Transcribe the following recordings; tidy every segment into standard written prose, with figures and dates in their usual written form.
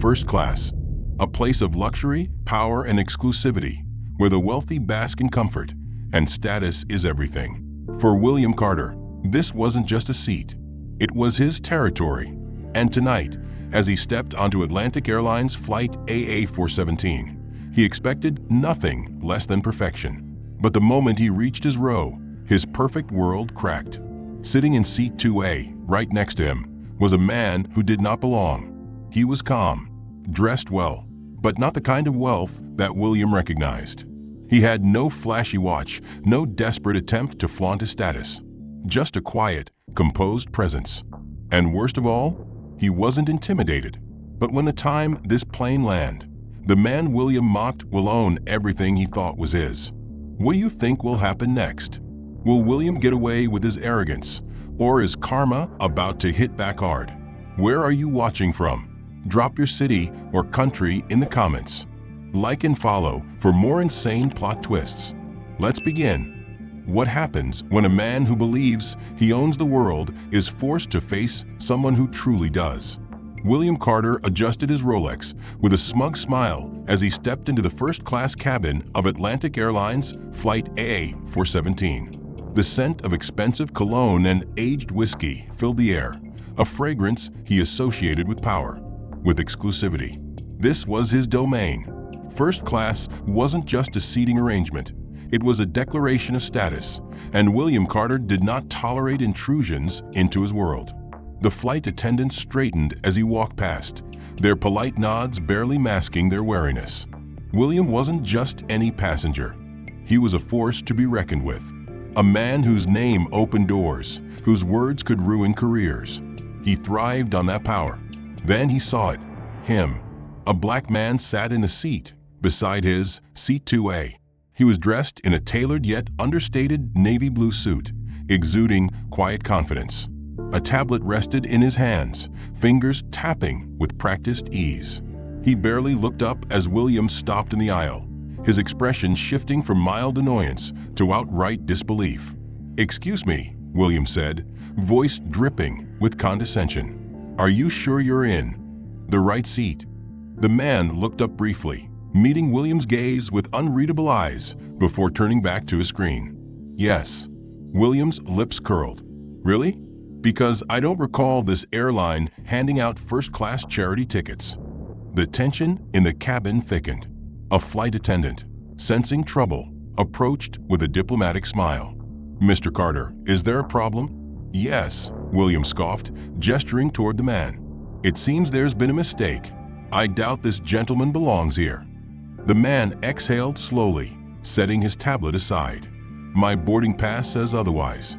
First class, a place of luxury, power, and exclusivity, where the wealthy bask in comfort, and status is everything. For William Carter, this wasn't just a seat. It was his territory. And tonight, as he stepped onto Atlantic Airlines Flight AA-417, he expected nothing less than perfection. But the moment he reached his row, his perfect world cracked. Sitting in seat 2A, right next to him, was a man who did not belong. He was calm, dressed well, but not the kind of wealth that William recognized. He had no flashy watch, no desperate attempt to flaunt his status. Just a quiet, composed presence. And worst of all, he wasn't intimidated. But when the time this plane landed, the man William mocked will own everything he thought was his. What do you think will happen next? Will William get away with his arrogance, or is karma about to hit back hard? Where are you watching from? Drop your city or country in the comments. Like and follow for more insane plot twists. Let's begin. What happens when a man who believes he owns the world is forced to face someone who truly does? William Carter adjusted his Rolex with a smug smile as he stepped into the first-class cabin of Atlantic Airlines Flight AA-417. The scent of expensive cologne and aged whiskey filled the air, a fragrance he associated with power, with exclusivity. This was his domain. First class wasn't just a seating arrangement. It was a declaration of status, and William Carter did not tolerate intrusions into his world. The flight attendants straightened as he walked past, their polite nods barely masking their wariness. William wasn't just any passenger. He was a force to be reckoned with. A man whose name opened doors, whose words could ruin careers. He thrived on that power. Then he saw it. Him. A black man sat in a seat beside his seat 2A. He was dressed in a tailored yet understated navy blue suit, exuding quiet confidence. A tablet rested in his hands, fingers tapping with practiced ease. He barely looked up as William stopped in the aisle, his expression shifting from mild annoyance to outright disbelief. "Excuse me," William said, voice dripping with condescension. "Are you sure you're in the right seat?" The man looked up briefly, meeting William's gaze with unreadable eyes before turning back to his screen. "Yes." William's lips curled. "Really? Because I don't recall this airline handing out first-class charity tickets." The tension in the cabin thickened. A flight attendant, sensing trouble, approached with a diplomatic smile. "Mr. Carter, is there a problem?" "Yes," William scoffed, gesturing toward the man. "It seems there's been a mistake. I doubt this gentleman belongs here." The man exhaled slowly, setting his tablet aside. "My boarding pass says otherwise."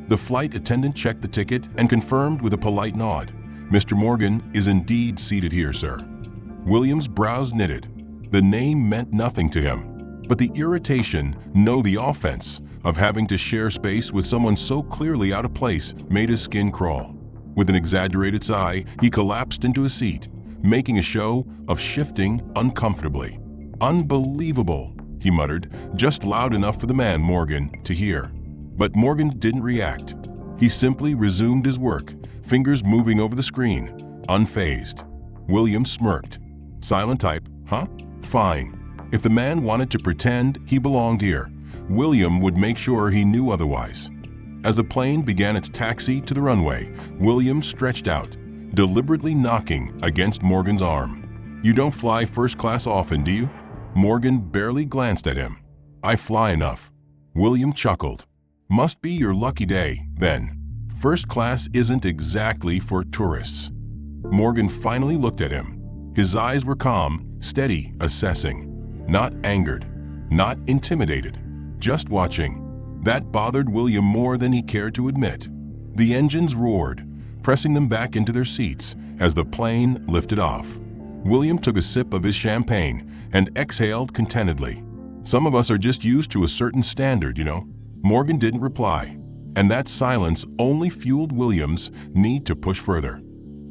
The flight attendant checked the ticket and confirmed with a polite nod. "Mr. Morgan is indeed seated here, sir." William's brows knitted. The name meant nothing to him, but the irritation, no, the offense, of having to share space with someone so clearly out of place made his skin crawl. With an exaggerated sigh, he collapsed into a seat, making a show of shifting uncomfortably. "Unbelievable," he muttered, just loud enough for the man Morgan to hear. But Morgan didn't react. He simply resumed his work, fingers moving over the screen, unfazed. William smirked. "Silent type, huh? Fine." If the man wanted to pretend he belonged here, William would make sure he knew otherwise. As the plane began its taxi to the runway, William stretched out, deliberately knocking against Morgan's arm. "You don't fly first class often, do you?" Morgan barely glanced at him. "I fly enough." William chuckled. "Must be your lucky day, then. First class isn't exactly for tourists." Morgan finally looked at him. His eyes were calm, steady, assessing. Not angered, not intimidated, just watching. That bothered William more than he cared to admit. The engines roared, pressing them back into their seats as the plane lifted off. William took a sip of his champagne and exhaled contentedly. "Some of us are just used to a certain standard, you know." Morgan didn't reply, and that silence only fueled William's need to push further.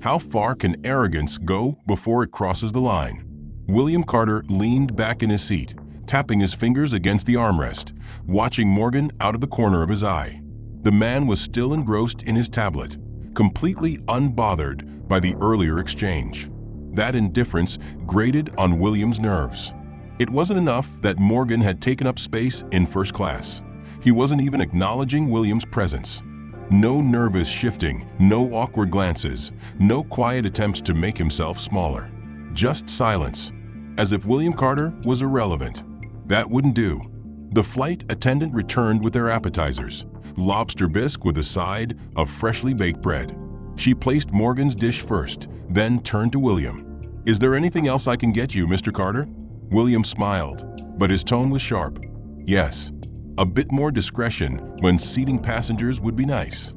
How far can arrogance go before it crosses the line? William Carter leaned back in his seat, tapping his fingers against the armrest, watching Morgan out of the corner of his eye. The man was still engrossed in his tablet, completely unbothered by the earlier exchange. That indifference grated on William's nerves. It wasn't enough that Morgan had taken up space in first class. He wasn't even acknowledging William's presence. No nervous shifting, no awkward glances, no quiet attempts to make himself smaller. Just silence, as if William Carter was irrelevant. That wouldn't do. The flight attendant returned with their appetizers, lobster bisque with a side of freshly baked bread. She placed Morgan's dish first, then turned to William. "Is there anything else I can get you, Mr. Carter?" William smiled, but his tone was sharp. "Yes. A bit more discretion when seating passengers would be nice."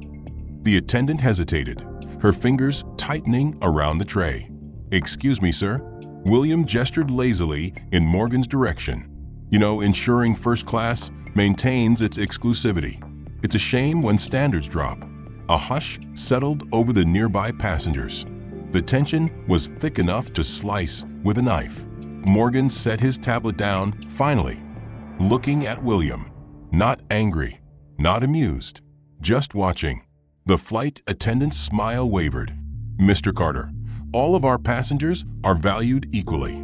The attendant hesitated, her fingers tightening around the tray. "Excuse me, sir." William gestured lazily in Morgan's direction. "You know, ensuring first class maintains its exclusivity. It's a shame when standards drop." A hush settled over the nearby passengers. The tension was thick enough to slice with a knife. Morgan set his tablet down, finally, looking at William. Not angry, not amused, just watching. The flight attendant's smile wavered. "Mr. Carter, all of our passengers are valued equally."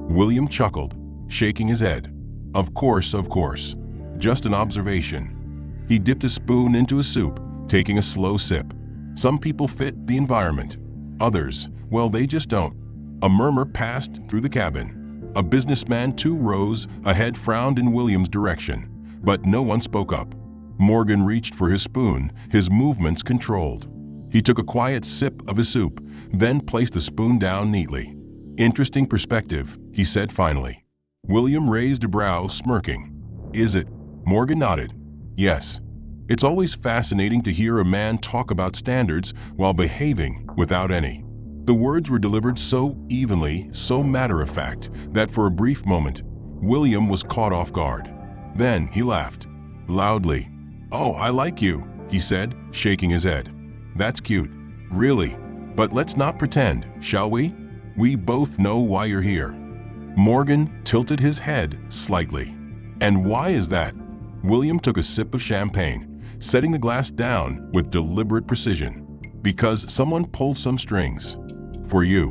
William chuckled, shaking his head. Of course, just an observation." He dipped a spoon into his soup, taking a slow sip. "Some people fit the environment. Others, well, they just don't." A murmur passed through the cabin. A businessman 2 rows ahead frowned in William's direction, but no one spoke up. Morgan reached for his spoon, his movements controlled. He took a quiet sip of his soup, then placed the spoon down neatly. "Interesting perspective," he said finally. William raised a brow, smirking. "Is it?" Morgan nodded. "Yes. It's always fascinating to hear a man talk about standards while behaving without any." The words were delivered so evenly, so matter-of-fact, that for a brief moment, William was caught off guard. Then he laughed, loudly. "Oh, I like you," he said, shaking his head. "That's cute. Really. But let's not pretend, shall we? We both know why you're here." Morgan tilted his head slightly. "And why is that?" William took a sip of champagne, setting the glass down with deliberate precision. "Because someone pulled some strings. For you."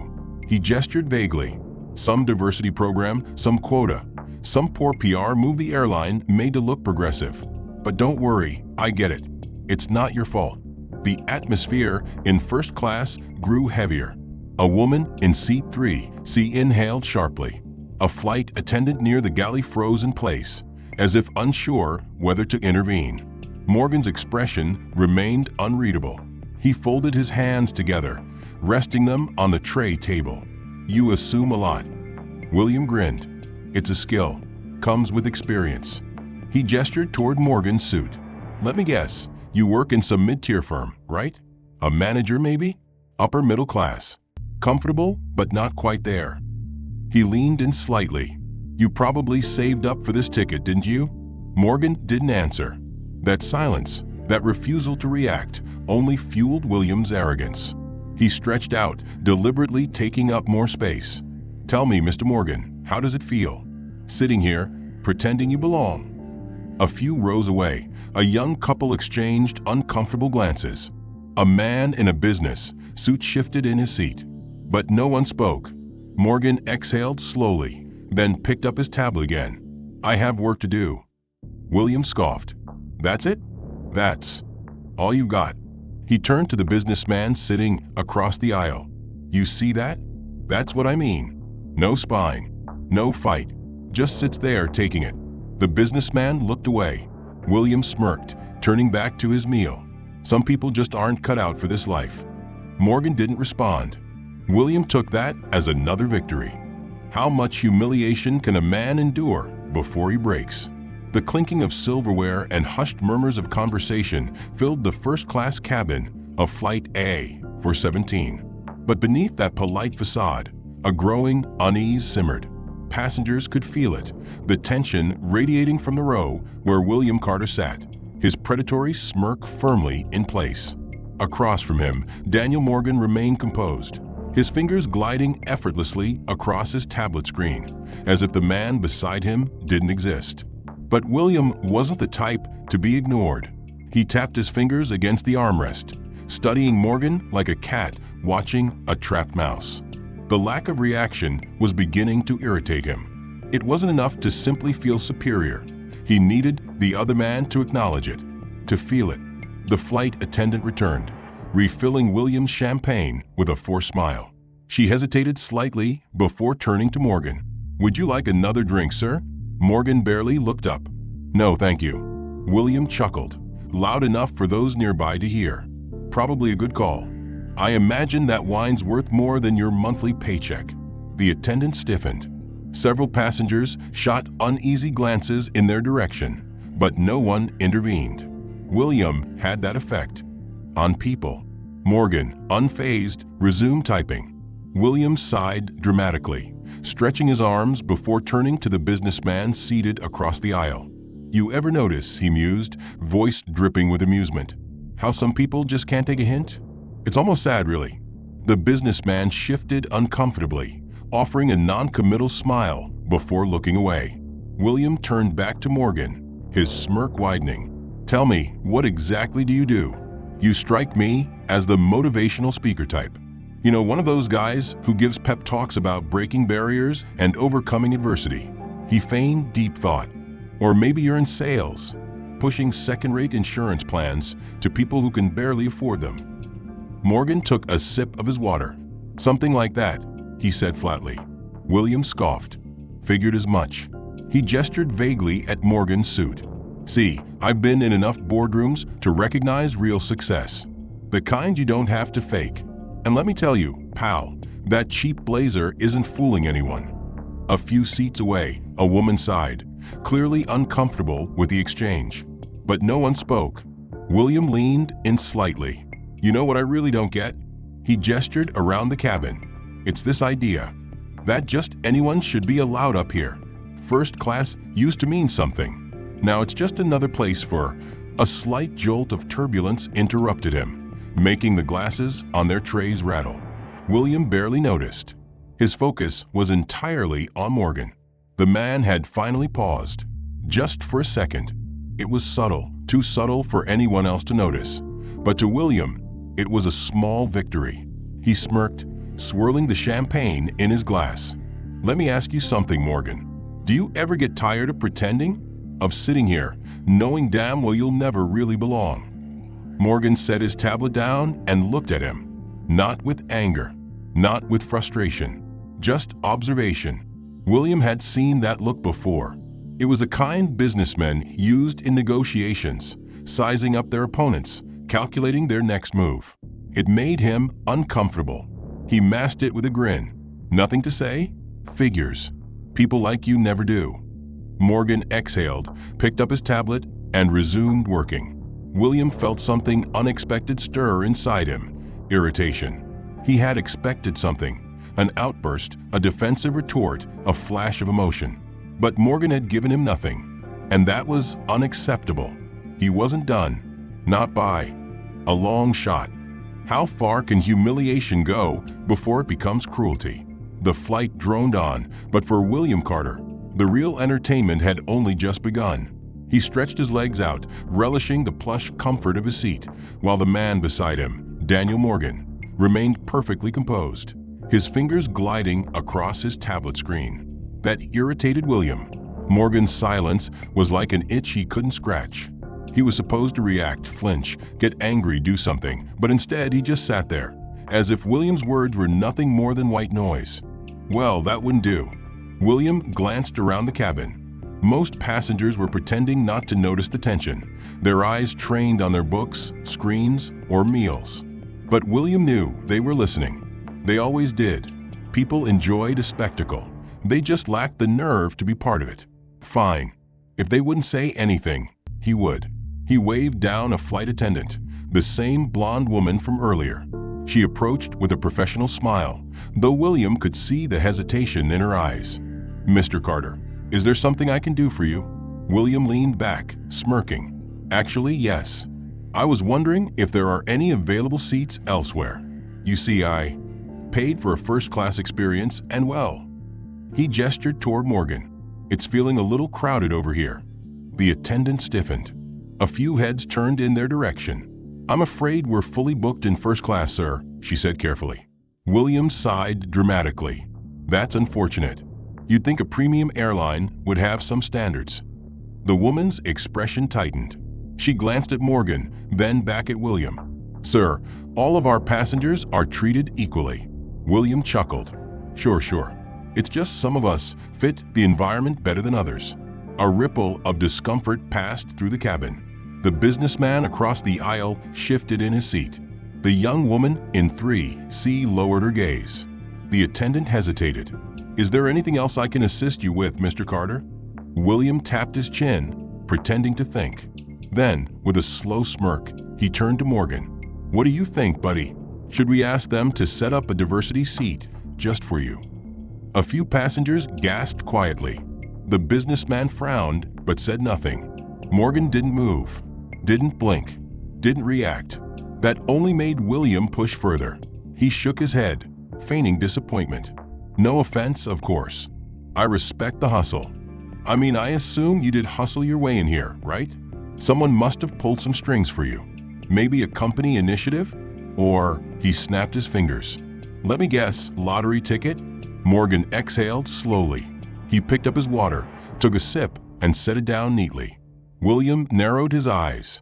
He gestured vaguely. "Some diversity program, some quota. Some poor PR move the airline made to look progressive. But don't worry, I get it. It's not your fault." The atmosphere in first class grew heavier. A woman in seat 3C inhaled sharply. A flight attendant near the galley froze in place, as if unsure whether to intervene. Morgan's expression remained unreadable. He folded his hands together, resting them on the tray table. "You assume a lot." William grinned. "It's a skill. Comes with experience." He gestured toward Morgan's suit. "Let me guess, you work in some mid-tier firm, right? A manager maybe? Upper middle class. Comfortable, but not quite there." He leaned in slightly. "You probably saved up for this ticket, didn't you?" Morgan didn't answer. That silence, that refusal to react, only fueled William's arrogance. He stretched out, deliberately taking up more space. "Tell me, Mr. Morgan, how does it feel? Sitting here, pretending you belong?" A few rows away, a young couple exchanged uncomfortable glances. A man in a business suit shifted in his seat. But no one spoke. Morgan exhaled slowly, then picked up his tablet again. "I have work to do." William scoffed. "That's it? That's all you got?" He turned to the businessman sitting across the aisle. "You see that? That's what I mean. No spine, no fight, just sits there taking it." The businessman looked away. William smirked, turning back to his meal. "Some people just aren't cut out for this life." Morgan didn't respond. William took that as another victory. How much humiliation can a man endure before he breaks? The clinking of silverware and hushed murmurs of conversation filled the first-class cabin of Flight AA-417. But beneath that polite facade, a growing unease simmered. Passengers could feel it, the tension radiating from the row where William Carter sat, his predatory smirk firmly in place. Across from him, Daniel Morgan remained composed, his fingers gliding effortlessly across his tablet screen, as if the man beside him didn't exist. But William wasn't the type to be ignored. He tapped his fingers against the armrest, studying Morgan like a cat watching a trapped mouse. The lack of reaction was beginning to irritate him. It wasn't enough to simply feel superior. He needed the other man to acknowledge it, to feel it. The flight attendant returned, refilling William's champagne with a forced smile. She hesitated slightly before turning to Morgan. "Would you like another drink, sir?" Morgan barely looked up. "No, thank you." William chuckled, loud enough for those nearby to hear. "Probably a good call. I imagine that wine's worth more than your monthly paycheck." The attendant stiffened. Several passengers shot uneasy glances in their direction, but no one intervened. William had that effect on people. Morgan, unfazed, resumed typing. William sighed dramatically, stretching his arms before turning to the businessman seated across the aisle. "You ever notice," he mused, voice dripping with amusement, "how some people just can't take a hint? It's almost sad, really." The businessman shifted uncomfortably, offering a non-committal smile before looking away. William turned back to Morgan, his smirk widening. "Tell me, what exactly do you do? You strike me as the motivational speaker type. You know, one of those guys who gives pep talks about breaking barriers and overcoming adversity." He feigned deep thought. "Or maybe you're in sales, pushing second-rate insurance plans to people who can barely afford them." Morgan took a sip of his water. "Something like that," he said flatly. William scoffed. "Figured as much." He gestured vaguely at Morgan's suit. "See, I've been in enough boardrooms to recognize real success. The kind you don't have to fake. And let me tell you, pal, that cheap blazer isn't fooling anyone." A few seats away, a woman sighed, clearly uncomfortable with the exchange. But no one spoke. William leaned in slightly. "You know what I really don't get?" He gestured around the cabin. "It's this idea that just anyone should be allowed up here. First class used to mean something. Now it's just another place for..." A slight jolt of turbulence interrupted him, making the glasses on their trays rattle. William barely noticed. His focus was entirely on Morgan. The man had finally paused, just for a second. It was subtle, too subtle for anyone else to notice. But to William, it was a small victory. He smirked, swirling the champagne in his glass. "Let me ask you something, Morgan. Do you ever get tired of pretending? Of sitting here, knowing damn well you'll never really belong?" Morgan set his tablet down and looked at him. Not with anger, not with frustration, just observation. William had seen that look before. It was a kind businessmen used in negotiations, sizing up their opponents, calculating their next move. It made him uncomfortable. He masked it with a grin. "Nothing to say? Figures. People like you never do." Morgan exhaled, picked up his tablet, and resumed working. William felt something unexpected stir inside him. Irritation. He had expected something. An outburst, a defensive retort, a flash of emotion. But Morgan had given him nothing. And that was unacceptable. He wasn't done. Not by a long shot. How far can humiliation go before it becomes cruelty? The flight droned on, but for William Carter, the real entertainment had only just begun. He stretched his legs out, relishing the plush comfort of his seat, while the man beside him, Daniel Morgan, remained perfectly composed, his fingers gliding across his tablet screen. That irritated William. Morgan's silence was like an itch he couldn't scratch. He was supposed to react, flinch, get angry, do something, but instead he just sat there, as if William's words were nothing more than white noise. Well, that wouldn't do. William glanced around the cabin. Most passengers were pretending not to notice the tension, their eyes trained on their books, screens, or meals. But William knew they were listening. They always did. People enjoyed a spectacle. They just lacked the nerve to be part of it. Fine. If they wouldn't say anything, he would. He waved down a flight attendant, the same blonde woman from earlier. She approached with a professional smile, though William could see the hesitation in her eyes. "Mr. Carter, is there something I can do for you?" William leaned back, smirking. "Actually, yes. I was wondering if there are any available seats elsewhere. You see, I paid for a first-class experience and well." He gestured toward Morgan. "It's feeling a little crowded over here." The attendant stiffened. A few heads turned in their direction. "I'm afraid we're fully booked in first class, sir," she said carefully. William sighed dramatically. That's unfortunate. You'd think a premium airline would have some standards. The woman's expression tightened. She glanced at Morgan, then back at William. Sir, all of our passengers are treated equally. William chuckled. Sure. It's just some of us fit the environment better than others. A ripple of discomfort passed through the cabin. The businessman across the aisle shifted in his seat. The young woman in 3C lowered her gaze. The attendant hesitated. Is there anything else I can assist you with, Mr. Carter? William tapped his chin, pretending to think. Then, with a slow smirk, he turned to Morgan. What do you think, buddy? Should we ask them to set up a diversity seat just for you? A few passengers gasped quietly. The businessman frowned, but said nothing. Morgan didn't move, didn't blink, didn't react. That only made William push further. He shook his head, feigning disappointment. No offense, of course. I respect the hustle. I assume you did hustle your way in here, right? Someone must have pulled some strings for you. Maybe a company initiative? Or, he snapped his fingers. Let me guess, lottery ticket? Morgan exhaled slowly. He picked up his water, took a sip, and set it down neatly. William narrowed his eyes.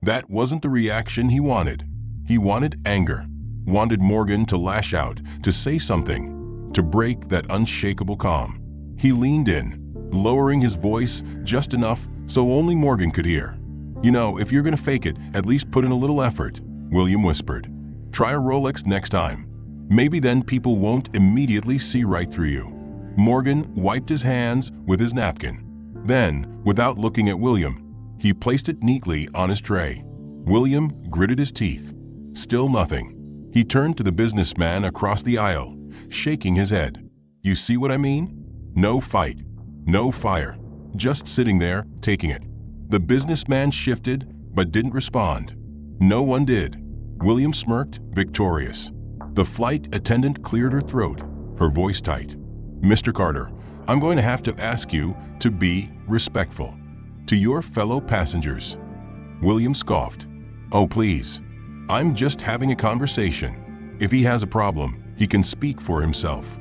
That wasn't the reaction he wanted. He wanted anger. Wanted Morgan to lash out, to say something, to break that unshakable calm. He leaned in, lowering his voice just enough so only Morgan could hear. If you're gonna fake it, at least put in a little effort, William whispered. Try a Rolex next time. Maybe then people won't immediately see right through you. Morgan wiped his hands with his napkin. Then, without looking at William, he placed it neatly on his tray. William gritted his teeth. Still nothing. He turned to the businessman across the aisle, shaking his head. You see what I mean? No fight. No fire. Just sitting there, taking it. The businessman shifted, but didn't respond. No one did. William smirked, victorious. The flight attendant cleared her throat, her voice tight. Mr. Carter, I'm going to have to ask you to be respectful to your fellow passengers. William scoffed. Oh, please. I'm just having a conversation. If he has a problem, he can speak for himself.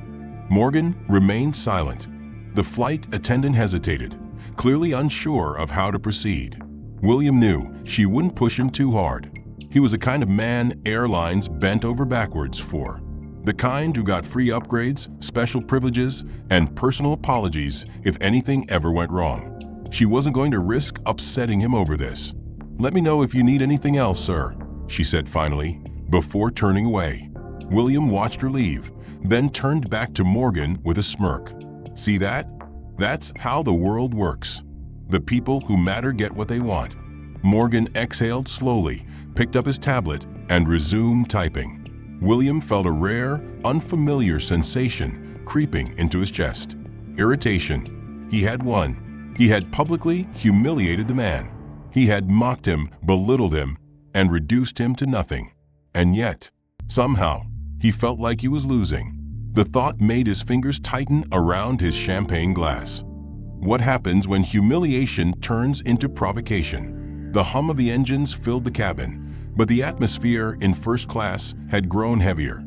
Morgan remained silent. The flight attendant hesitated, clearly unsure of how to proceed. William knew she wouldn't push him too hard. He was the kind of man airlines bent over backwards for. The kind who got free upgrades, special privileges, and personal apologies if anything ever went wrong. She wasn't going to risk upsetting him over this. Let me know if you need anything else, sir, she said finally, before turning away. William watched her leave, then turned back to Morgan with a smirk. See that? That's how the world works. The people who matter get what they want. Morgan exhaled slowly, picked up his tablet, and resumed typing. William felt a rare, unfamiliar sensation creeping into his chest. Irritation. He had won. He had publicly humiliated the man. He had mocked him, belittled him, and reduced him to nothing. And yet, somehow, he felt like he was losing. The thought made his fingers tighten around his champagne glass. What happens when humiliation turns into provocation? The hum of the engines filled the cabin, but the atmosphere in first class had grown heavier,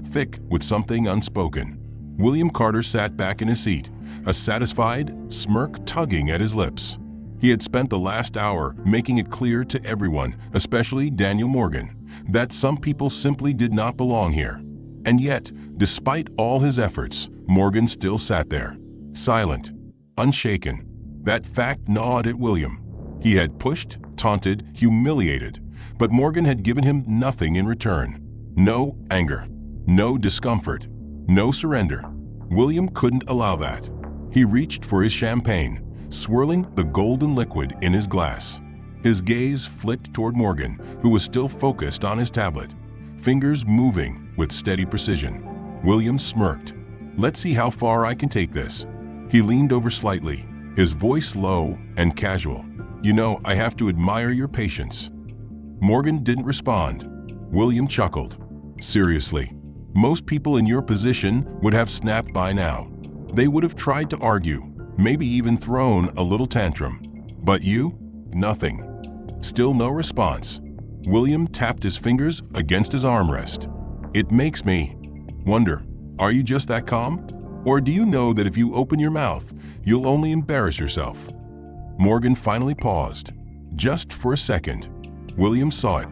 thick with something unspoken. William Carter sat back in his seat, a satisfied smirk tugging at his lips. He had spent the last hour making it clear to everyone, especially Daniel Morgan, that some people simply did not belong here. And yet, despite all his efforts, Morgan still sat there, silent, unshaken. That fact gnawed at William. He had pushed, taunted, humiliated, but Morgan had given him nothing in return. No anger, no discomfort, no surrender. William couldn't allow that. He reached for his champagne, swirling the golden liquid in his glass. His gaze flicked toward Morgan, who was still focused on his tablet, fingers moving with steady precision. William smirked. Let's see how far I can take this. He leaned over slightly, his voice low and casual. I have to admire your patience. Morgan didn't respond. William chuckled. Seriously, most people in your position would have snapped by now. They would have tried to argue, maybe even thrown a little tantrum. But you? Nothing. Still no response. William tapped his fingers against his armrest. It makes me Wonder, are you just that calm? Or do you know that if you open your mouth, you'll only embarrass yourself? Morgan finally paused, just for a second. William saw it,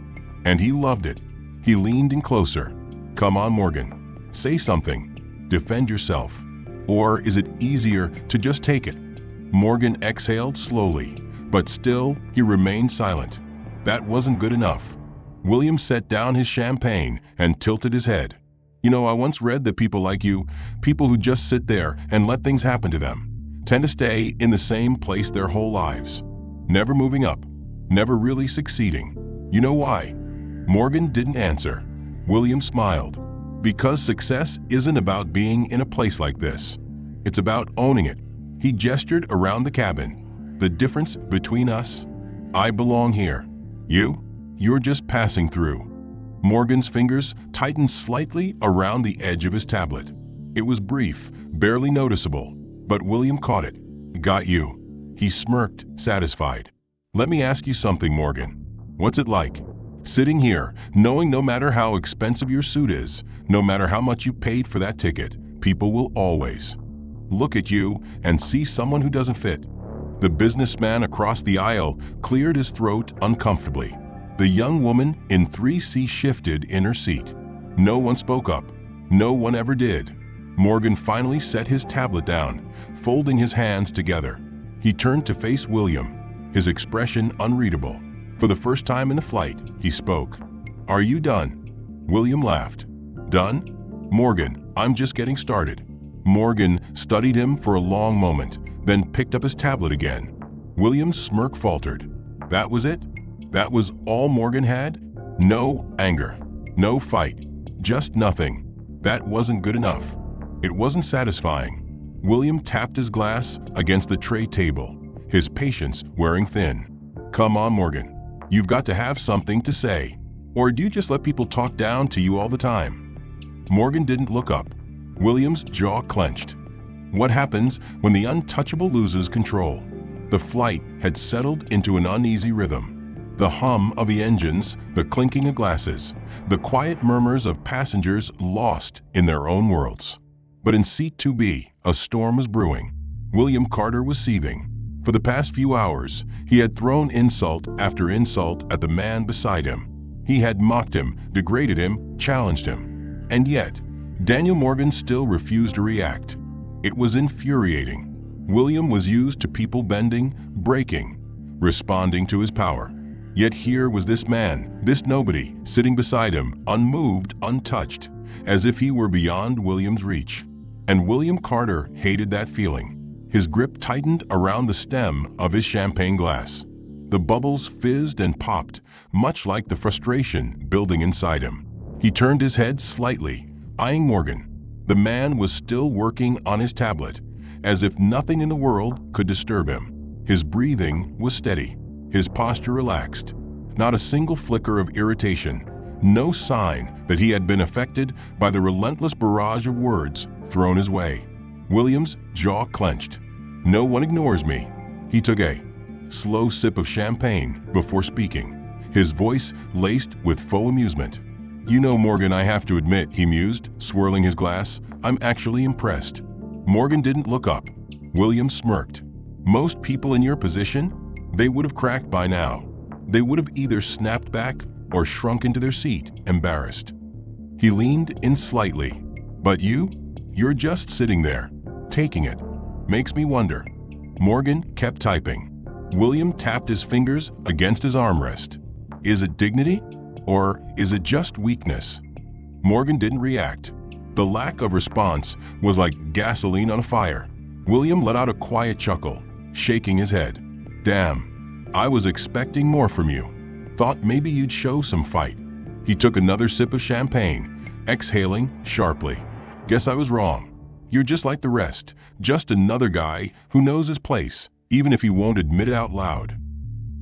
and he loved it. He leaned in closer. Come on, Morgan. Say something. Defend yourself. Or is it easier to just take it? Morgan exhaled slowly, but still he remained silent. That wasn't good enough. William set down his champagne and tilted his head. You know, I once read that people like you, people who just sit there and let things happen to them, tend to stay in the same place their whole lives, never moving up, never really succeeding. You know why? Morgan didn't answer. William smiled. Because success isn't about being in a place like this. It's about owning it. He gestured around the cabin. The difference between us? I belong here. You're just passing through. Morgan's fingers tightened slightly around the edge of his tablet. It was brief, barely noticeable, but William caught it. Got you. He smirked, satisfied. Let me ask you something, Morgan. What's it like? Sitting here, knowing no matter how expensive your suit is, no matter how much you paid for that ticket, people will always look at you and see someone who doesn't fit. The businessman across the aisle cleared his throat uncomfortably. The young woman in 3C shifted in her seat. No one spoke up. No one ever did. Morgan finally set his tablet down, folding his hands together. He turned to face William, his expression unreadable. For the first time in the flight, he spoke. Are you done? William laughed. Done? Morgan, I'm just getting started. Morgan studied him for a long moment, then picked up his tablet again. William's smirk faltered. That was it? That was all Morgan had? No anger, no fight, just nothing. That wasn't good enough. It wasn't satisfying. William tapped his glass against the tray table, his patience wearing thin. Come on, Morgan. You've got to have something to say. Or do you just let people talk down to you all the time? Morgan didn't look up. William's jaw clenched. What happens when the untouchable loses control? The flight had settled into an uneasy rhythm. The hum of the engines, the clinking of glasses, the quiet murmurs of passengers lost in their own worlds. But in seat 2B, a storm was brewing. William Carter was seething. For the past few hours, he had thrown insult after insult at the man beside him. He had mocked him, degraded him, challenged him. And yet, Daniel Morgan still refused to react. It was infuriating. William was used to people bending, breaking, responding to his power. Yet here was this man, this nobody, sitting beside him, unmoved, untouched, as if he were beyond William's reach. And William Carter hated that feeling. His grip tightened around the stem of his champagne glass. The bubbles fizzed and popped, much like the frustration building inside him. He turned his head slightly, eyeing Morgan. The man was still working on his tablet, as if nothing in the world could disturb him. His breathing was steady, his posture relaxed. Not a single flicker of irritation, no sign that he had been affected by the relentless barrage of words thrown his way. William's jaw clenched. No one ignores me. He took a slow sip of champagne before speaking, his voice laced with faux amusement. You know, Morgan, I have to admit, he mused, swirling his glass, I'm actually impressed. Morgan didn't look up. William smirked. Most people in your position, they would have cracked by now. They would have either snapped back or shrunk into their seat, embarrassed. He leaned in slightly. But you're just sitting there, taking it. Makes me wonder. Morgan kept typing. William tapped his fingers against his armrest. Is it dignity? Or is it just weakness? Morgan didn't react. The lack of response was like gasoline on a fire. William let out a quiet chuckle, shaking his head. Damn, I was expecting more from you. Thought maybe you'd show some fight. He took another sip of champagne, exhaling sharply. Guess I was wrong. You're just like the rest, just another guy who knows his place, even if he won't admit it out loud.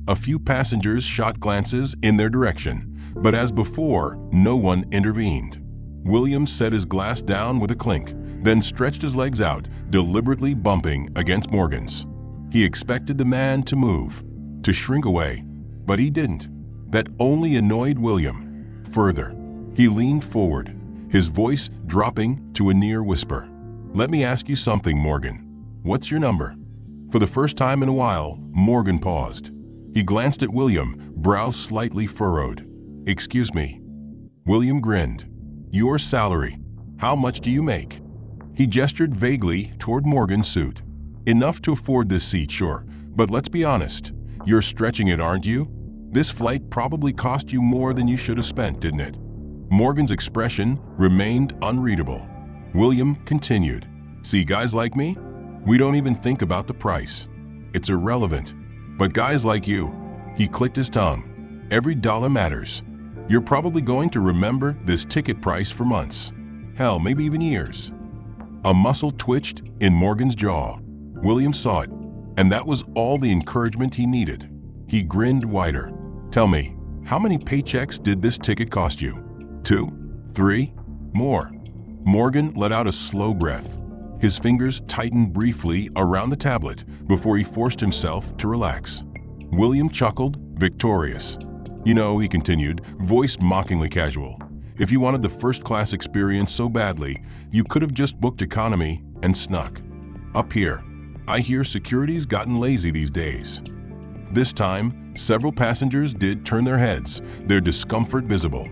A few passengers shot glances in their direction, but as before, no one intervened. William set his glass down with a clink, then stretched his legs out, deliberately bumping against Morgan's. He expected the man to move, to shrink away, but he didn't. That only annoyed William. Further, he leaned forward, his voice dropping to a near whisper. "Let me ask you something, Morgan. What's your number?" For the first time in a while, Morgan paused. He glanced at William, brow slightly furrowed. "Excuse me." William grinned. "Your salary. How much do you make?" He gestured vaguely toward Morgan's suit. "Enough to afford this seat, sure, but let's be honest. You're stretching it, aren't you? This flight probably cost you more than you should have spent, didn't it?" Morgan's expression remained unreadable. William continued. "See, guys like me? We don't even think about the price. It's irrelevant. But guys like you," he clicked his tongue, "every dollar matters. You're probably going to remember this ticket price for months. Hell, maybe even years." A muscle twitched in Morgan's jaw. William saw it, and that was all the encouragement he needed. He grinned wider. "Tell me, how many paychecks did this ticket cost you? 2? 3? More?" Morgan let out a slow breath. His fingers tightened briefly around the tablet before he forced himself to relax. William chuckled, victorious. "You know," he continued, voice mockingly casual, "if you wanted the first-class experience so badly, you could have just booked economy and snuck. Up here, I hear security's gotten lazy these days." This time, several passengers did turn their heads, their discomfort visible.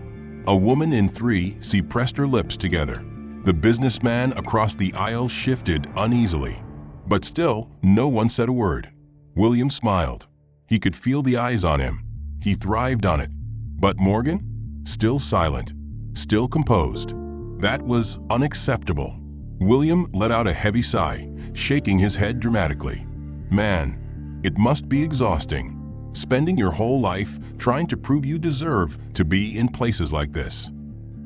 A woman in 3C pressed her lips together. The businessman across the aisle shifted uneasily. But still, no one said a word. William smiled. He could feel the eyes on him. He thrived on it. But Morgan? Still silent. Still composed. That was unacceptable. William let out a heavy sigh, shaking his head dramatically. Man, it must be exhausting. Spending your whole life trying to prove you deserve to be in places like this.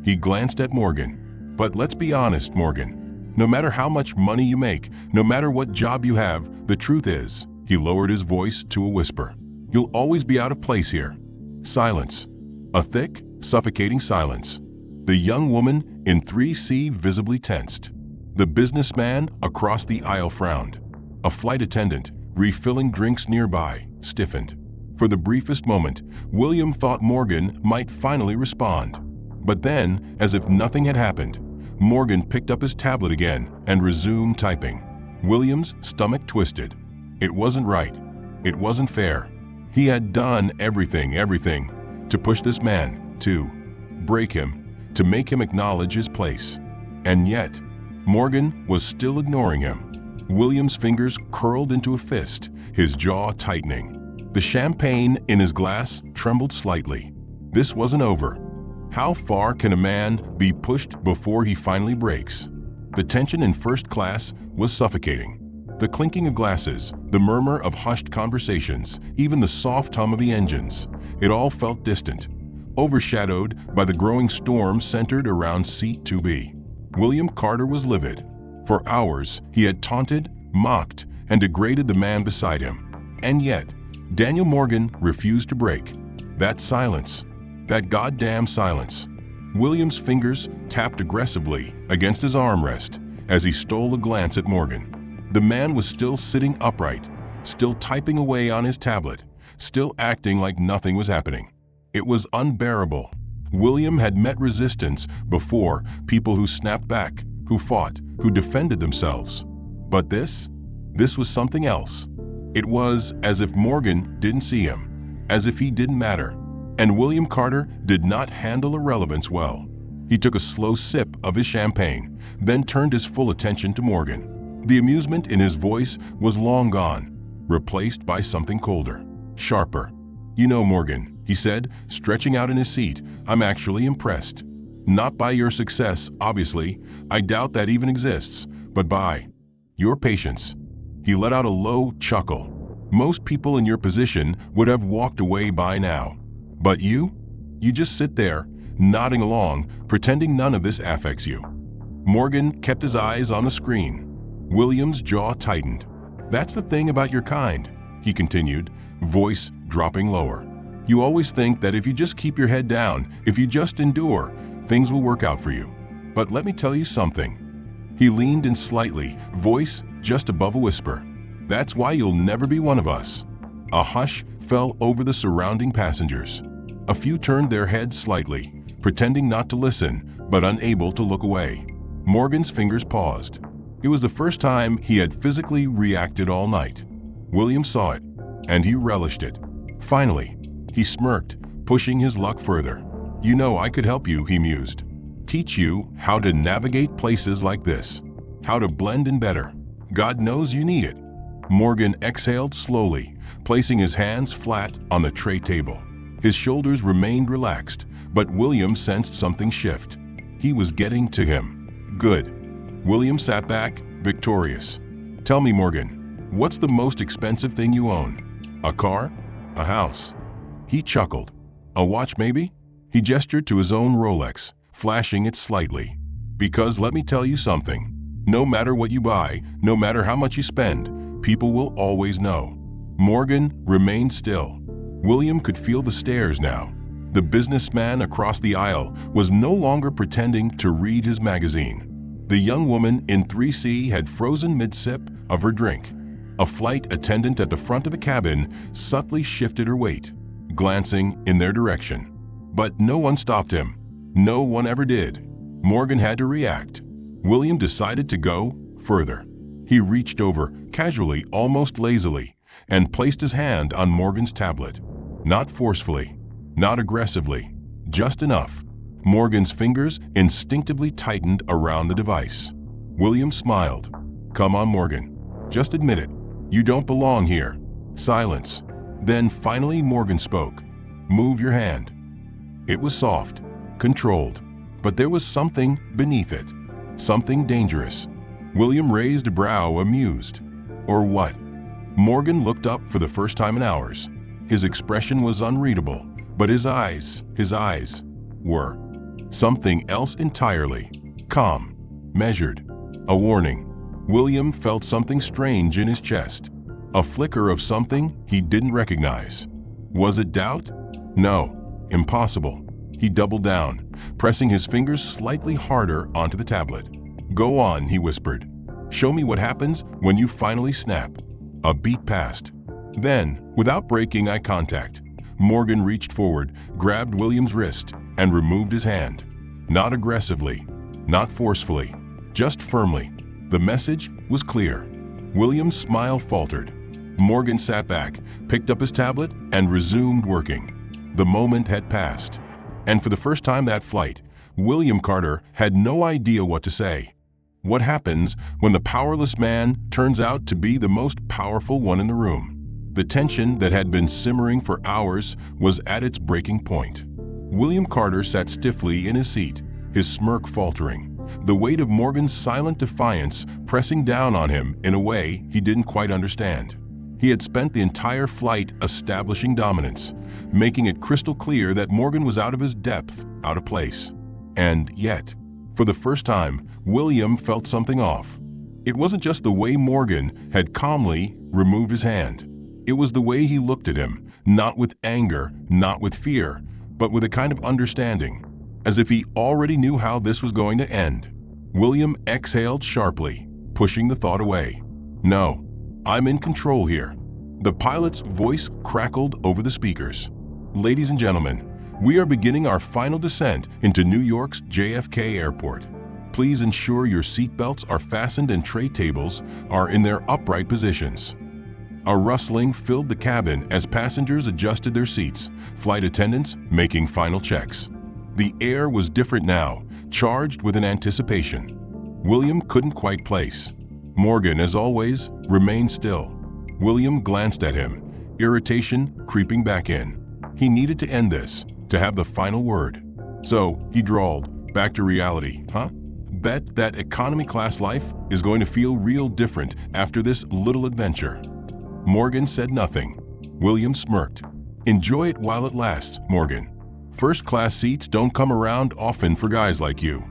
He glanced at Morgan. "But let's be honest, Morgan. No matter how much money you make, no matter what job you have, the truth is," he lowered his voice to a whisper, "you'll always be out of place here." Silence. A thick, suffocating silence. The young woman in 3C visibly tensed. The businessman across the aisle frowned. A flight attendant, refilling drinks nearby, stiffened. For the briefest moment, William thought Morgan might finally respond. But then, as if nothing had happened, Morgan picked up his tablet again and resumed typing. William's stomach twisted. It wasn't right. It wasn't fair. He had done everything to push this man, to break him, to make him acknowledge his place. And yet, Morgan was still ignoring him. William's fingers curled into a fist, his jaw tightening. The champagne in his glass trembled slightly. This wasn't over. How far can a man be pushed before he finally breaks? The tension in first class was suffocating. The clinking of glasses, the murmur of hushed conversations, even the soft hum of the engines, it all felt distant, overshadowed by the growing storm centered around seat 2B. William Carter was livid. For hours, he had taunted, mocked, and degraded the man beside him. And yet, Daniel Morgan refused to break. That silence. That goddamn silence. William's fingers tapped aggressively against his armrest as he stole a glance at Morgan. The man was still sitting upright, still typing away on his tablet, still acting like nothing was happening. It was unbearable. William had met resistance before, people who snapped back, who fought, who defended themselves. But this was something else. It was as if Morgan didn't see him, as if he didn't matter. And William Carter did not handle irrelevance well. He took a slow sip of his champagne, then turned his full attention to Morgan. The amusement in his voice was long gone, replaced by something colder, sharper. "You know, Morgan," he said, stretching out in his seat, "I'm actually impressed. Not by your success, obviously. I doubt that even exists, but by your patience." He let out a low chuckle. "Most people in your position would have walked away by now. But you just sit there, nodding along, pretending none of this affects you." Morgan kept his eyes on the screen. William's jaw tightened. "That's the thing about your kind," he continued, voice dropping lower. "You always think that if you just keep your head down, if you just endure, things will work out for you. But let me tell you something." He leaned in slightly, voice just above a whisper. "That's why you'll never be one of us." A hush fell over the surrounding passengers. A few turned their heads slightly, pretending not to listen, but unable to look away. Morgan's fingers paused. It was the first time he had physically reacted all night. William saw it, and he relished it. Finally, he smirked, pushing his luck further. "You know I could help you," he mused. "Teach you how to navigate places like this, how to blend in better. God knows you need it." Morgan exhaled slowly, placing his hands flat on the tray table. His shoulders remained relaxed, but William sensed something shift. He was getting to him. "Good." William sat back, victorious. "Tell me, Morgan, what's the most expensive thing you own? A car? A house?" He chuckled. "A watch, maybe?" He gestured to his own Rolex, flashing it slightly. "Because let me tell you something. No matter what you buy, no matter how much you spend, people will always know." Morgan remained still. William could feel the stares now. The businessman across the aisle was no longer pretending to read his magazine. The young woman in 3C had frozen mid-sip of her drink. A flight attendant at the front of the cabin subtly shifted her weight, glancing in their direction. But no one stopped him. No one ever did. Morgan had to react. William decided to go further. He reached over, casually, almost lazily, and placed his hand on Morgan's tablet. Not forcefully, not aggressively, just enough. Morgan's fingers instinctively tightened around the device. William smiled. "Come on, Morgan. Just admit it. You don't belong here." Silence. Then finally Morgan spoke. "Move your hand." It was soft, controlled, but there was something beneath it. Something dangerous. William raised a brow, amused. "Or what?" Morgan looked up for the first time in hours. His expression was unreadable, but his eyes were something else entirely. Calm, measured, a warning. William felt something strange in his chest. A flicker of something he didn't recognize. Was it doubt? No, impossible. He doubled down, pressing his fingers slightly harder onto the tablet. "Go on," he whispered. "Show me what happens when you finally snap." A beat passed. Then, without breaking eye contact, Morgan reached forward, grabbed William's wrist, and removed his hand. Not aggressively, not forcefully, just firmly. The message was clear. William's smile faltered. Morgan sat back, picked up his tablet, and resumed working. The moment had passed. And for the first time that flight, William Carter had no idea what to say. What happens when the powerless man turns out to be the most powerful one in the room? The tension that had been simmering for hours was at its breaking point. William Carter sat stiffly in his seat, his smirk faltering, the weight of Morgan's silent defiance pressing down on him in a way he didn't quite understand. He had spent the entire flight establishing dominance, making it crystal clear that Morgan was out of his depth, out of place. And yet, for the first time, William felt something off. It wasn't just the way Morgan had calmly removed his hand. It was the way he looked at him, not with anger, not with fear, but with a kind of understanding, as if he already knew how this was going to end. William exhaled sharply, pushing the thought away. "No, I'm in control here." The pilot's voice crackled over the speakers. "Ladies and gentlemen, we are beginning our final descent into New York's JFK Airport. Please ensure your seatbelts are fastened and tray tables are in their upright positions." A rustling filled the cabin as passengers adjusted their seats, flight attendants making final checks. The air was different now, charged with an anticipation William couldn't quite place. Morgan, as always, remained still. William glanced at him, irritation creeping back in. He needed to end this, to have the final word. So, he drawled, "Back to reality, huh? Bet that economy class life is going to feel real different after this little adventure." Morgan said nothing. William smirked. "Enjoy it while it lasts, Morgan. First-class seats don't come around often for guys like you."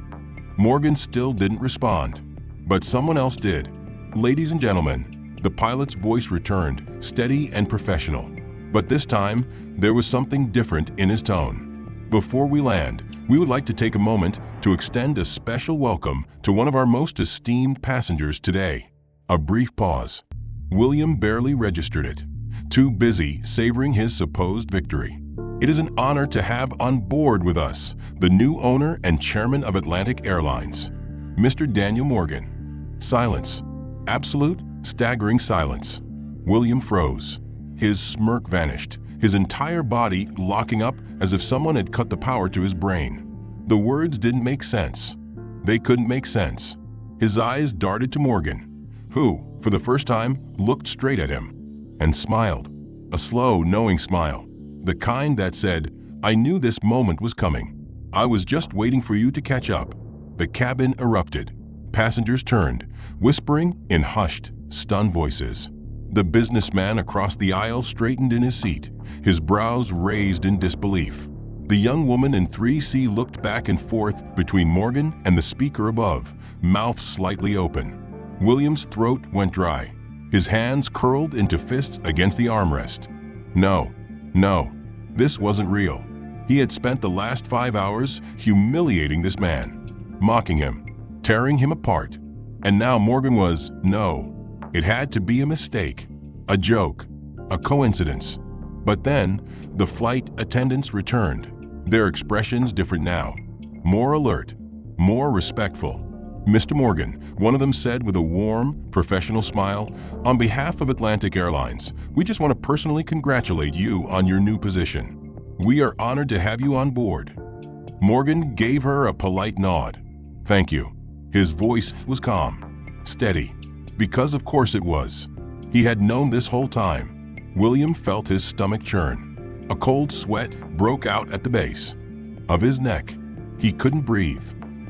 Morgan still didn't respond. But someone else did. "Ladies and gentlemen," the pilot's voice returned, steady and professional. But this time, there was something different in his tone. "Before we land, we would like to take a moment to extend a special welcome to one of our most esteemed passengers today." A brief pause. William barely registered it, too busy savoring his supposed victory. It is an honor to have on board with us the new owner and chairman of Atlantic Airlines, Mr. Daniel Morgan. Silence. Absolute, staggering silence. William froze. His smirk vanished, his entire body locking up as if someone had cut the power to his brain. The words didn't make sense. They couldn't make sense. His eyes darted to Morgan, who, for the first time, looked straight at him and smiled. A slow, knowing smile. The kind that said, "I knew this moment was coming. I was just waiting for you to catch up." The cabin erupted. Passengers turned, whispering in hushed, stunned voices. The businessman across the aisle straightened in his seat, his brows raised in disbelief. The young woman in 3C looked back and forth between Morgan and the speaker above, mouth slightly open. William's throat went dry. His hands curled into fists against the armrest. No, this wasn't real. He had spent the last 5 hours humiliating this man, mocking him, tearing him apart. And now Morgan was, no, it had to be a mistake, a joke, a coincidence. But then, the flight attendants returned, their expressions different now, more alert, more respectful. "Mr. Morgan," one of them said with a warm, professional smile, "on behalf of Atlantic Airlines, we just want to personally congratulate you on your new position. We are honored to have you on board." Morgan gave her a polite nod. "Thank you." His voice was calm, steady, because of course it was. He had known this whole time. William felt his stomach churn. A cold sweat broke out at the base of his neck. He couldn't breathe.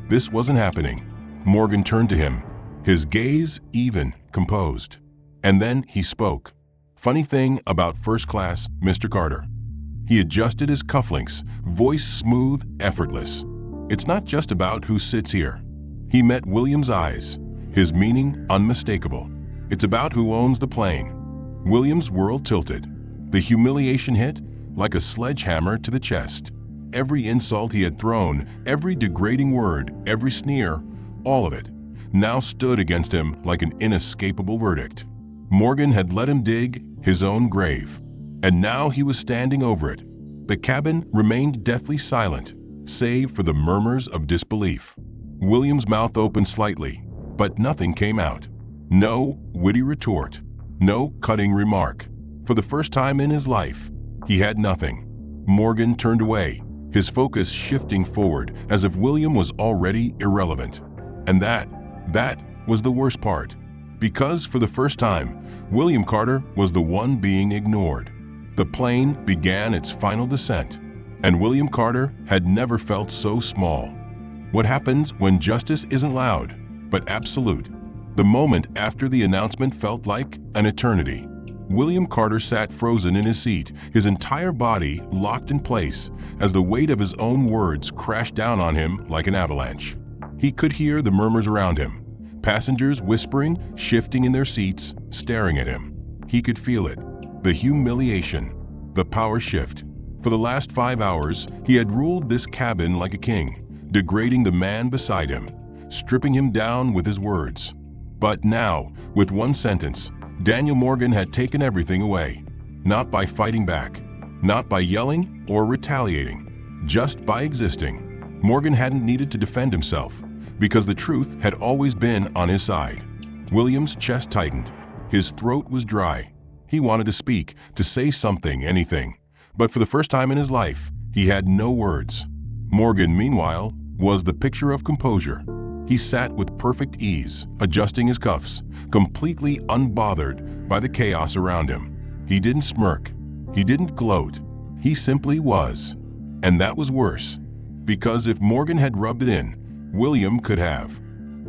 This wasn't happening. Morgan turned to him, his gaze even, composed. And then he spoke. "Funny thing about first class, Mr. Carter." He adjusted his cufflinks, voice smooth, effortless. "It's not just about who sits here." He met William's eyes, his meaning unmistakable. "It's about who owns the plane." William's world tilted. The humiliation hit like a sledgehammer to the chest. Every insult he had thrown, every degrading word, every sneer, all of it, now stood against him like an inescapable verdict. Morgan had let him dig his own grave, and now he was standing over it. The cabin remained deathly silent, save for the murmurs of disbelief. William's mouth opened slightly, but nothing came out. No witty retort, no cutting remark. For the first time in his life, he had nothing. Morgan turned away, his focus shifting forward as if William was already irrelevant. And that was the worst part. Because for the first time, William Carter was the one being ignored. The plane began its final descent, and William Carter had never felt so small. What happens when justice isn't loud, but absolute? The moment after the announcement felt like an eternity. William Carter sat frozen in his seat, his entire body locked in place as the weight of his own words crashed down on him like an avalanche. He could hear the murmurs around him, passengers whispering, shifting in their seats, staring at him. He could feel it, the humiliation, the power shift. For the last 5 hours, he had ruled this cabin like a king, degrading the man beside him, stripping him down with his words. But now, with one sentence, Daniel Morgan had taken everything away. Not by fighting back, not by yelling or retaliating, just by existing. Morgan hadn't needed to defend himself, because the truth had always been on his side. William's chest tightened. His throat was dry. He wanted to speak, to say something, anything. But for the first time in his life, he had no words. Morgan, meanwhile, was the picture of composure. He sat with perfect ease, adjusting his cuffs, completely unbothered by the chaos around him. He didn't smirk. He didn't gloat. He simply was. And that was worse. Because if Morgan had rubbed it in, William could have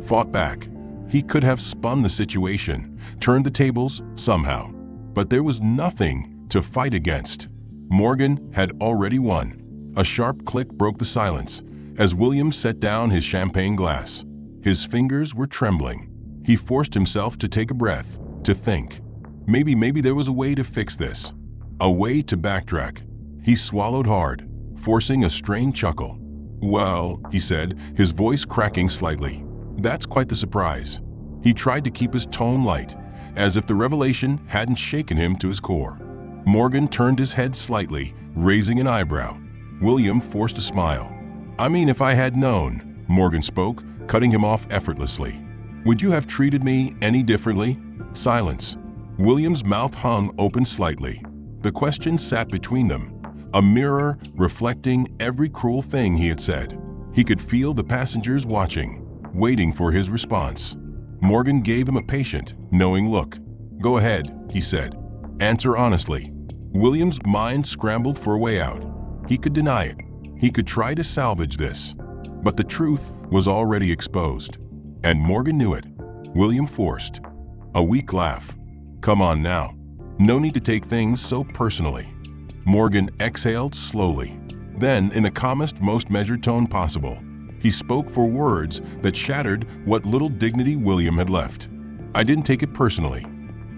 fought back. He could have spun the situation, turned the tables somehow. But there was nothing to fight against. Morgan had already won. A sharp click broke the silence as William set down his champagne glass. His fingers were trembling. He forced himself to take a breath, to think. Maybe there was a way to fix this. A way to backtrack. He swallowed hard, forcing a strained chuckle. "Well," he said, his voice cracking slightly. "That's quite the surprise." He tried to keep his tone light, as if the revelation hadn't shaken him to his core. Morgan turned his head slightly, raising an eyebrow. William forced a smile. "I mean, if I had known," Morgan spoke, cutting him off effortlessly. "Would you have treated me any differently?" Silence. William's mouth hung open slightly. The question sat between them, a mirror reflecting every cruel thing he had said. He could feel the passengers watching, waiting for his response. Morgan gave him a patient, knowing look. "Go ahead," he said. "Answer honestly." William's mind scrambled for a way out. He could deny it. He could try to salvage this. But the truth was already exposed. And Morgan knew it. William forced a weak laugh. "Come on now. No need to take things so personally." Morgan exhaled slowly. Then, in the calmest, most measured tone possible, he spoke for words that shattered what little dignity William had left. "I didn't take it personally."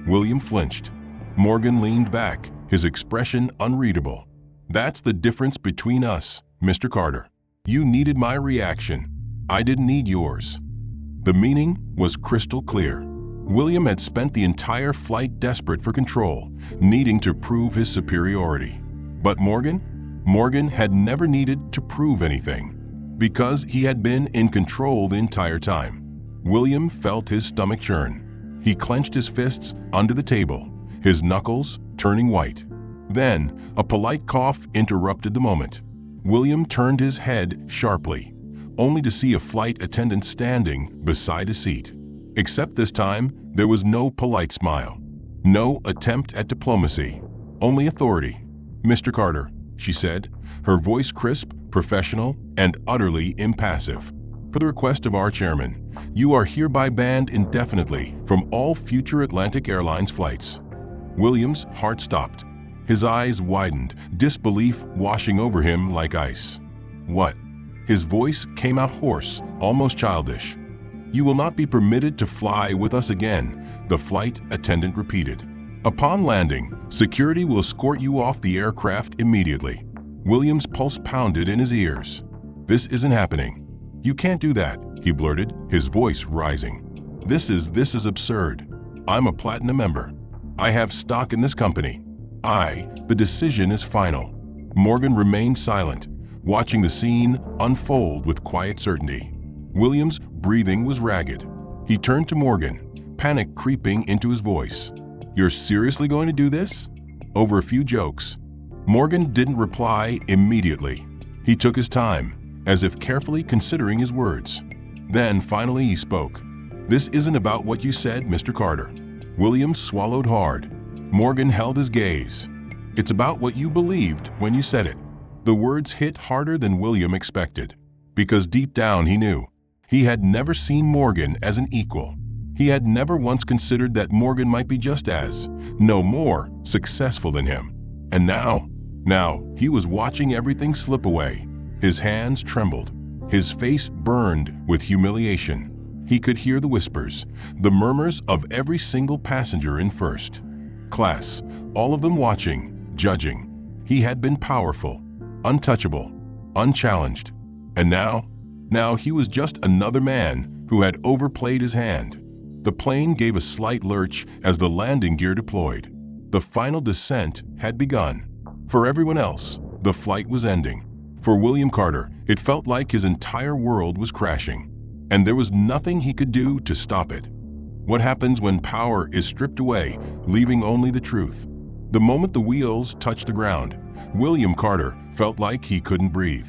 William flinched. Morgan leaned back, his expression unreadable. "That's the difference between us, Mr. Carter. You needed my reaction. I didn't need yours." The meaning was crystal clear. William had spent the entire flight desperate for control, needing to prove his superiority. But Morgan had never needed to prove anything, because he had been in control the entire time. William felt his stomach churn. He clenched his fists under the table, his knuckles turning white. Then, a polite cough interrupted the moment. William turned his head sharply, only to see a flight attendant standing beside his seat. Except this time, there was no polite smile. No attempt at diplomacy. Only authority. "Mr. Carter," she said, her voice crisp, professional, and utterly impassive. "For the request of our chairman, you are hereby banned indefinitely from all future Atlantic Airlines flights." William's heart stopped. His eyes widened, disbelief washing over him like ice. "What?" His voice came out hoarse, almost childish. "You will not be permitted to fly with us again," the flight attendant repeated. "Upon landing, security will escort you off the aircraft immediately." William's pulse pounded in his ears. "This isn't happening. You can't do that," he blurted, his voice rising. This is absurd. I'm a platinum member. I have stock in this company. The decision is final." Morgan remained silent, watching the scene unfold with quiet certainty. William's breathing was ragged. He turned to Morgan, panic creeping into his voice. "You're seriously going to do this?" Over a few jokes. Morgan didn't reply immediately. He took his time, as if carefully considering his words. Then finally he spoke. "This isn't about what you said, Mr. Carter." William swallowed hard. Morgan held his gaze. "It's about what you believed when you said it." The words hit harder than William expected, because deep down he knew. He had never seen Morgan as an equal. He had never once considered that Morgan might be just as, no more, successful than him. And now he was watching everything slip away. His hands trembled. His face burned with humiliation. He could hear the whispers, the murmurs of every single passenger in first class, all of them watching, judging. He had been powerful, untouchable, unchallenged. And now he was just another man who had overplayed his hand. The plane gave a slight lurch as the landing gear deployed. The final descent had begun. For everyone else, the flight was ending. For William Carter, it felt like his entire world was crashing, and there was nothing he could do to stop it. What happens when power is stripped away, leaving only the truth? The moment the wheels touched the ground, William Carter felt like he couldn't breathe.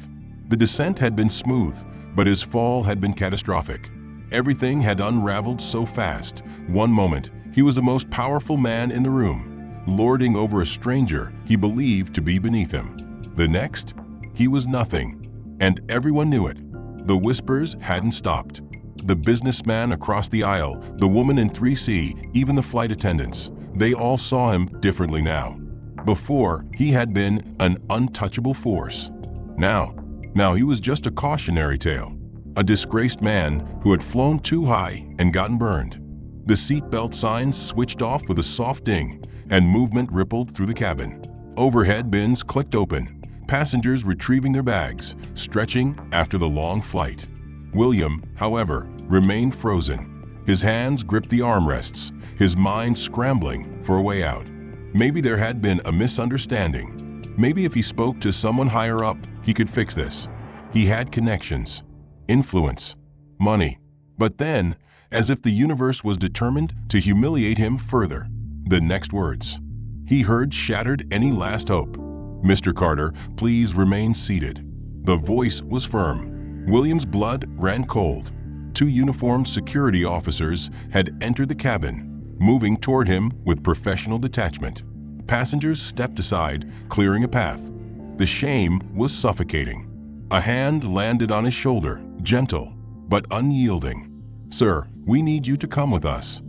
The descent had been smooth, but his fall had been catastrophic. Everything had unraveled so fast. One moment, he was the most powerful man in the room, lording over a stranger he believed to be beneath him. The next, he was nothing, and everyone knew it. The whispers hadn't stopped. The businessman across the aisle, the woman in 3C, even the flight attendants, they all saw him differently now. Before, he had been an untouchable force. Now he was just a cautionary tale. A disgraced man who had flown too high and gotten burned. The seatbelt signs switched off with a soft ding, and movement rippled through the cabin. Overhead bins clicked open, passengers retrieving their bags, stretching after the long flight. William, however, remained frozen. His hands gripped the armrests, his mind scrambling for a way out. Maybe there had been a misunderstanding. Maybe if he spoke to someone higher up, he could fix this. He had connections, influence, money. But then, as if the universe was determined to humiliate him further, the next words he heard shattered any last hope. "Mr. Carter, please remain seated." The voice was firm. William's blood ran cold. Two uniformed security officers had entered the cabin, moving toward him with professional detachment. Passengers stepped aside, clearing a path. The shame was suffocating. A hand landed on his shoulder, gentle, but unyielding. "Sir, we need you to come with us."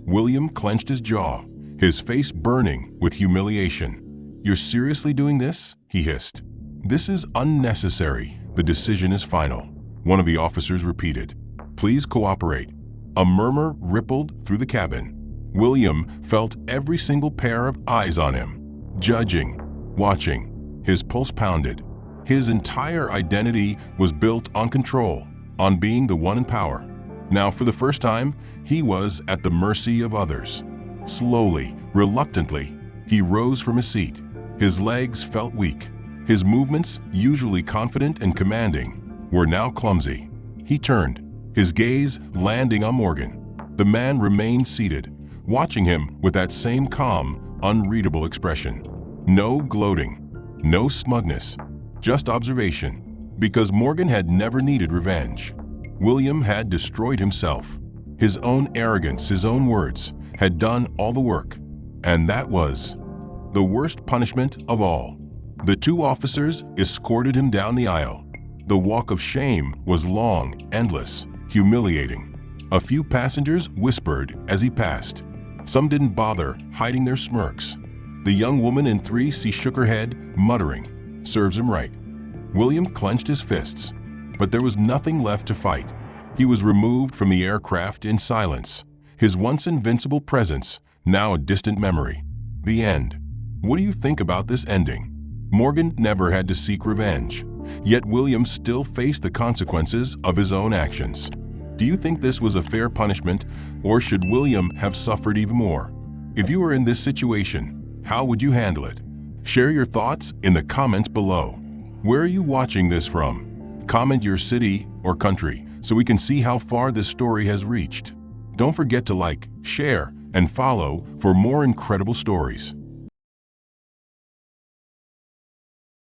William clenched his jaw, his face burning with humiliation. "You're seriously doing this?" he hissed. "This is unnecessary. The decision is final," one of the officers repeated. "Please cooperate." A murmur rippled through the cabin. William felt every single pair of eyes on him, judging, watching. His pulse pounded. His entire identity was built on control, on being the one in power. Now, for the first time, he was at the mercy of others. Slowly, reluctantly, he rose from his seat. His legs felt weak. His movements, usually confident and commanding, were now clumsy. He turned, his gaze landing on Morgan. The man remained seated, watching him with that same calm, unreadable expression. No gloating, no smugness, just observation. Because Morgan had never needed revenge. William had destroyed himself. His own arrogance, his own words, had done all the work. And that was the worst punishment of all. The two officers escorted him down the aisle. The walk of shame was long, endless, humiliating. A few passengers whispered as he passed. Some didn't bother hiding their smirks. The young woman in 3C shook her head, muttering, "Serves him right." William clenched his fists, but there was nothing left to fight. He was removed from the aircraft in silence, his once invincible presence now a distant memory. The end. What do you think about this ending? Morgan never had to seek revenge, yet William still faced the consequences of his own actions. Do you think this was a fair punishment, or should William have suffered even more? If you were in this situation, how would you handle it? Share your thoughts in the comments below. Where are you watching this from? Comment your city or country so we can see how far this story has reached. Don't forget to like, share, and follow for more incredible stories.